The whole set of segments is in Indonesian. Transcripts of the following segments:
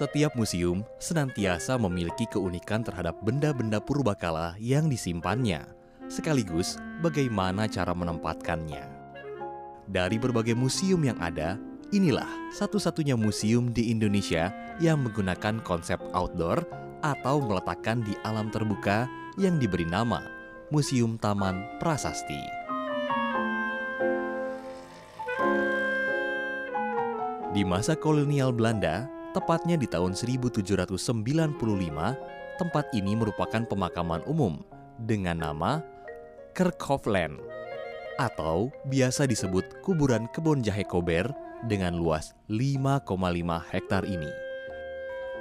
Setiap museum senantiasa memiliki keunikan terhadap benda-benda purbakala yang disimpannya, sekaligus bagaimana cara menempatkannya. Dari berbagai museum yang ada, inilah satu-satunya museum di Indonesia yang menggunakan konsep outdoor atau meletakkan di alam terbuka yang diberi nama Museum Taman Prasasti. Di masa kolonial Belanda, tepatnya di tahun 1795, tempat ini merupakan pemakaman umum dengan nama Kerkhofland atau biasa disebut kuburan kebun jahe Kober dengan luas 5,5 hektar ini.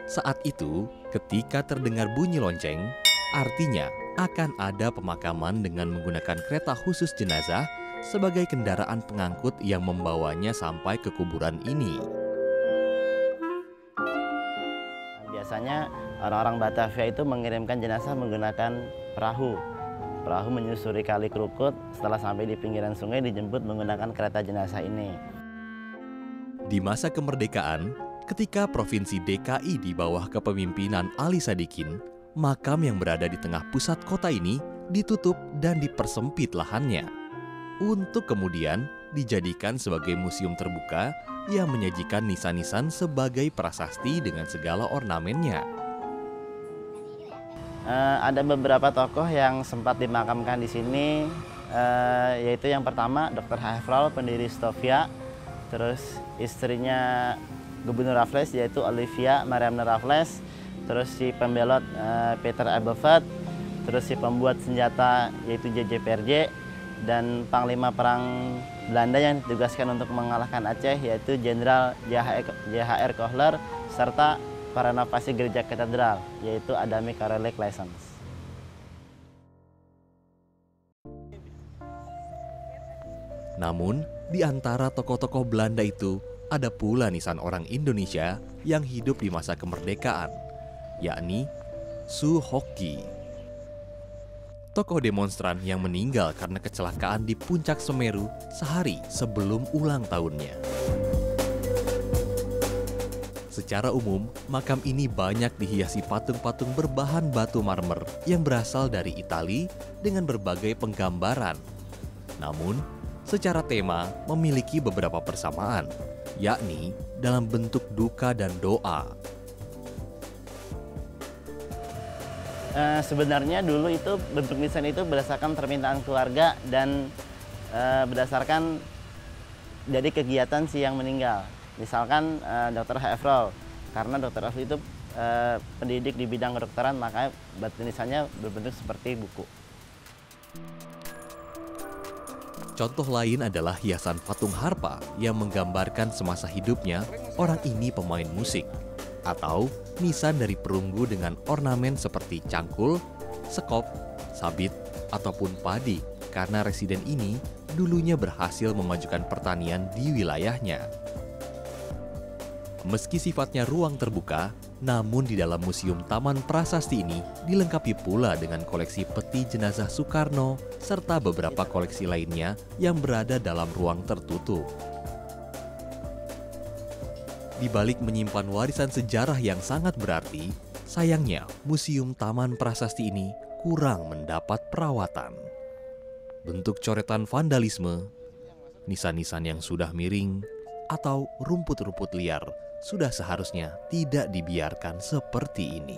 Saat itu, ketika terdengar bunyi lonceng, artinya akan ada pemakaman dengan menggunakan kereta khusus jenazah sebagai kendaraan pengangkut yang membawanya sampai ke kuburan ini. Biasanya orang-orang Batavia itu mengirimkan jenazah menggunakan perahu. Perahu menyusuri Kali Krukut, setelah sampai di pinggiran sungai dijemput menggunakan kereta jenazah ini. Di masa kemerdekaan, ketika Provinsi DKI di bawah kepemimpinan Ali Sadikin, makam yang berada di tengah pusat kota ini ditutup dan dipersempit lahannya, untuk kemudian dijadikan sebagai museum terbuka yang menyajikan nisan-nisan sebagai prasasti dengan segala ornamennya. Ada beberapa tokoh yang sempat dimakamkan di sini, yaitu yang pertama Dr. Hefrol, pendiri Stovia, terus istrinya Gubernur Raffles yaitu Olivia Mariamne Raffles, terus si pembelot Peter Aberfeld, terus si pembuat senjata yaitu J.J. Perje, dan Panglima Perang Belanda yang ditugaskan untuk mengalahkan Aceh yaitu Jenderal J.H.R. Kohler, serta para renovasi gereja katedral yaitu Adami Karole Claessens. Namun, di antara tokoh-tokoh Belanda itu ada pula nisan orang Indonesia yang hidup di masa kemerdekaan, yakni Su Hoki. Tokoh demonstran yang meninggal karena kecelakaan di puncak Semeru sehari sebelum ulang tahunnya. Secara umum, makam ini banyak dihiasi patung-patung berbahan batu marmer yang berasal dari Italia dengan berbagai penggambaran. Namun, secara tema memiliki beberapa persamaan, yakni dalam bentuk duka dan doa. Sebenarnya dulu itu bentuk nisan itu berdasarkan permintaan keluarga dan berdasarkan dari kegiatan si yang meninggal. Misalkan Dr. Hefrol, karena Dr. Hefrol itu pendidik di bidang kedokteran, makanya batu nisannya berbentuk seperti buku. Contoh lain adalah hiasan patung harpa yang menggambarkan semasa hidupnya orang ini pemain musik, atau nisan dari perunggu dengan ornamen seperti cangkul, sekop, sabit, ataupun padi, karena residen ini dulunya berhasil memajukan pertanian di wilayahnya. Meski sifatnya ruang terbuka, namun di dalam Museum Taman Prasasti ini dilengkapi pula dengan koleksi peti jenazah Soekarno serta beberapa koleksi lainnya yang berada dalam ruang tertutup. Di balik menyimpan warisan sejarah yang sangat berarti, sayangnya Museum Taman Prasasti ini kurang mendapat perawatan. Bentuk coretan vandalisme, nisan-nisan yang sudah miring, atau rumput-rumput liar sudah seharusnya tidak dibiarkan seperti ini.